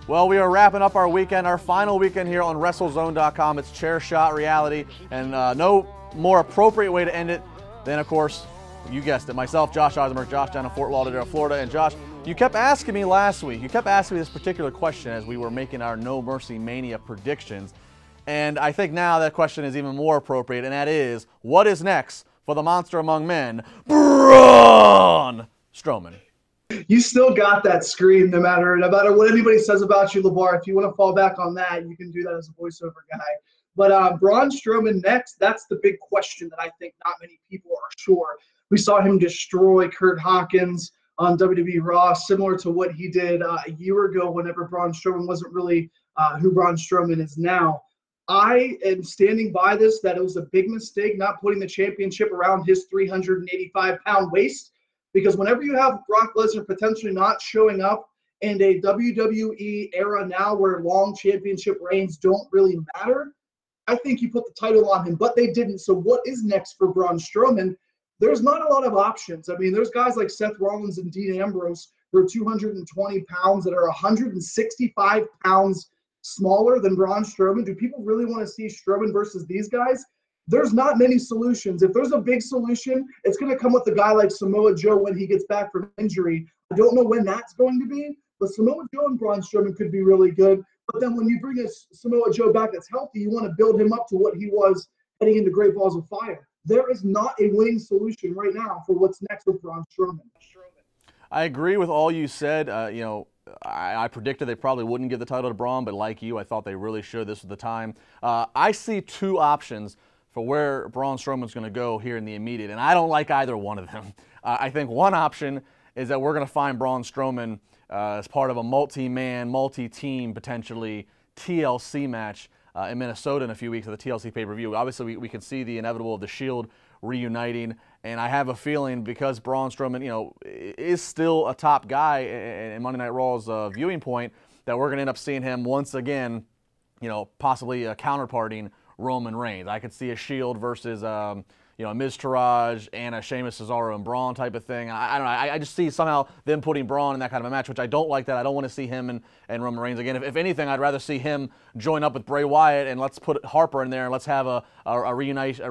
Well, we are wrapping up our weekend, our final weekend here on WrestleZone.com. It's Chair Shot Reality, and no more appropriate way to end it than, of course, you guessed it, myself, Josh Eisenberg, Josh down in Fort Lauderdale, Florida. And Josh, you kept asking me last week, you kept asking me this particular question as we were making our No Mercy Mania predictions. And I think now that question is even more appropriate, and that is, what is next for the monster among men, Braun Strowman? You still got that scream no matter what anybody says about you, LeVar. If you want to fall back on that, you can do that as a voiceover guy. But Braun Strowman next, that's the big question that I think not many people are sure. We saw him destroy Kurt Hawkins on WWE Raw, similar to what he did a year ago whenever Braun Strowman wasn't really who Braun Strowman is now. I am standing by this, that it was a big mistake not putting the championship around his 385-pound waist. Because whenever you have Brock Lesnar potentially not showing up in a WWE era now where long championship reigns don't really matter, I think you put the title on him, but they didn't. So what is next for Braun Strowman? There's not a lot of options. I mean, there's guys like Seth Rollins and Dean Ambrose who are 220 pounds that are 165 pounds smaller than Braun Strowman. Do people really want to see Strowman versus these guys? There's not many solutions. If there's a big solution, it's going to come with a guy like Samoa Joe when he gets back from injury. I don't know when that's going to be, but Samoa Joe and Braun Strowman could be really good. But then when you bring a Samoa Joe back that's healthy, you want to build him up to what he was heading into Great Balls of Fire. There is not a winning solution right now for what's next with Braun Strowman. I agree with all you said. I predicted they probably wouldn't give the title to Braun, but like you, I thought they really should. This was the time. I see two options for where Braun Strowman's going to go here in the immediate, and I don't like either one of them. I think one option is that we're going to find Braun Strowman as part of a multi-man, multi-team, potentially TLC match in Minnesota in a few weeks at the TLC pay-per-view. Obviously, we can see the inevitable of the Shield reuniting, and I have a feeling because Braun Strowman, is still a top guy in Monday Night Raw's viewing point, that we're going to end up seeing him once again, possibly counterparting Roman Reigns. I could see a Shield versus, Miz Taraj and a Sheamus, Cesaro, and Braun type of thing. I don't know. I just see somehow them putting Braun in that kind of a match, which I don't like that. I don't want to see him and Roman Reigns again. If anything, I'd rather see him join up with Bray Wyatt and let's put Harper in there and let's have unite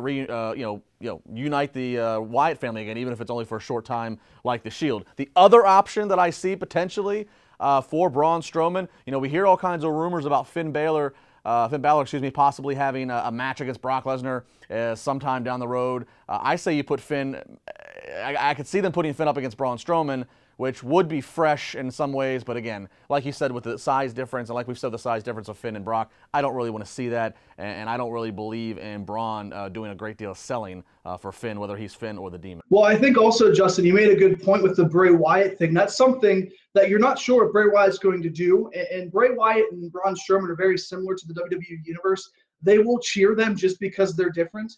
the Wyatt family again, even if it's only for a short time, like the Shield. The other option that I see potentially for Braun Strowman, we hear all kinds of rumors about Finn Balor, possibly having a match against Brock Lesnar sometime down the road. I say you put Finn. I could see them putting Finn up against Braun Strowman, which would be fresh in some ways. But again, like you said, with the size difference, and like we've said, the size difference of Finn and Brock, I don't really want to see that. And I don't really believe in Braun doing a great deal of selling for Finn, whether he's Finn or the Demon. Well, I think also, Justin, you made a good point with the Bray Wyatt thing. That's something that you're not sure if Bray Wyatt's going to do. And Bray Wyatt and Braun Strowman are very similar to the WWE Universe. They will cheer them just because they're different.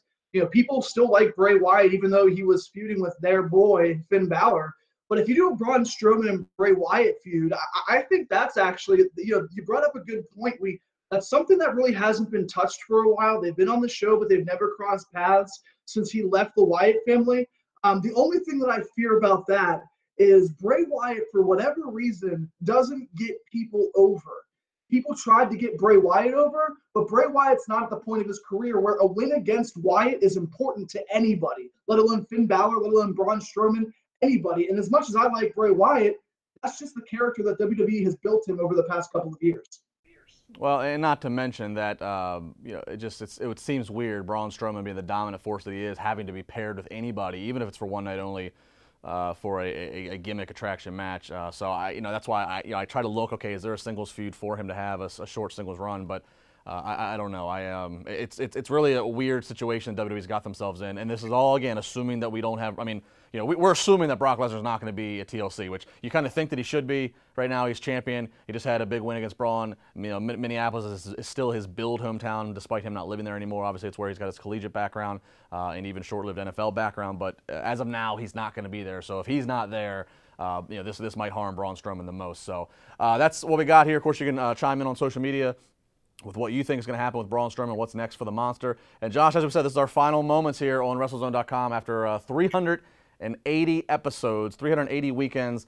People still like Bray Wyatt, even though he was feuding with their boy, Finn Balor. But if you do a Braun Strowman and Bray Wyatt feud, I think that's actually, you brought up a good point. That's something that really hasn't been touched for a while. They've been on the show, but they've never crossed paths since he left the Wyatt family. The only thing that I fear about that is Bray Wyatt, for whatever reason, doesn't get people over. People tried to get Bray Wyatt over, but Bray Wyatt's not at the point of his career where a win against Wyatt is important to anybody, let alone Finn Balor, let alone Braun Strowman, anybody. And as much as I like Bray Wyatt, that's just the character that WWE has built him over the past couple of years. Well, and not to mention that, it seems weird, Braun Strowman being the dominant force that he is, having to be paired with anybody, even if it's for one night only, for a gimmick attraction match. So that's why I try to look. Okay, is there a singles feud for him to have a short singles run? But I don't know. It's really a weird situation WWE's got themselves in, and this is all again assuming that we don't have. I mean, we're assuming that Brock Lesnar's not going to be a TLC, which you kind of think that he should be. Right now, he's champion. He just had a big win against Braun. Minneapolis is still his build hometown, despite him not living there anymore. Obviously, it's where he's got his collegiate background and even short-lived NFL background. But as of now, he's not going to be there. So if he's not there, this might harm Braun Strowman the most. So that's what we got here. Of course, you can chime in on social media with what you think is going to happen with Braun Strowman, what's next for the monster. And Josh, as we said, this is our final moments here on WrestleZone.com after 300 380 episodes, 380 weekends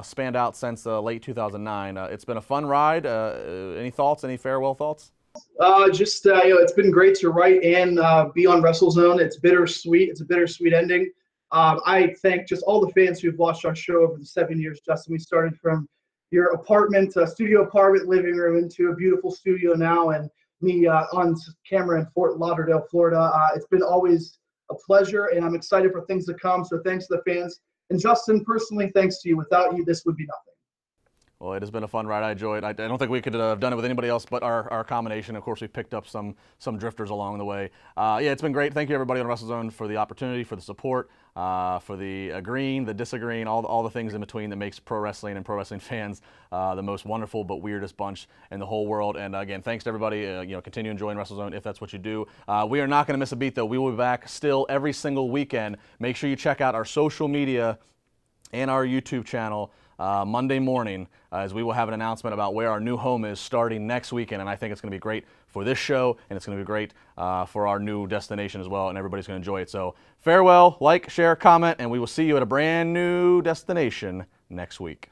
spanned out since late 2009. It's been a fun ride. Any thoughts? Any farewell thoughts? It's been great to write and be on WrestleZone. It's bittersweet. It's a bittersweet ending. I thank just all the fans who've watched our show over the 7 years, Justin. We started from your apartment, studio apartment, living room, into a beautiful studio now, and me on camera in Fort Lauderdale, Florida. It's been always a pleasure, and I'm excited for things to come. So thanks to the fans. And Justin, personally, thanks to you. Without you, this would be nothing. Well, it has been a fun ride. I enjoyed it. I don't think we could have done it with anybody else but our combination. Of course, we picked up some drifters along the way. Yeah, it's been great. Thank you, everybody on WrestleZone, for the opportunity, for the support, for the agreeing, the disagreeing, all the things in between that makes pro wrestling and pro wrestling fans the most wonderful but weirdest bunch in the whole world. And again, thanks to everybody. Continue enjoying WrestleZone if that's what you do. We are not going to miss a beat, though. We will be back still every single weekend. Make sure you check out our social media and our YouTube channel Monday morning, as we will have an announcement about where our new home is starting next weekend. And I think it's going to be great for this show, and it's going to be great for our new destination as well, and everybody's going to enjoy it. So farewell, like, share, comment, and we will see you at a brand new destination next week.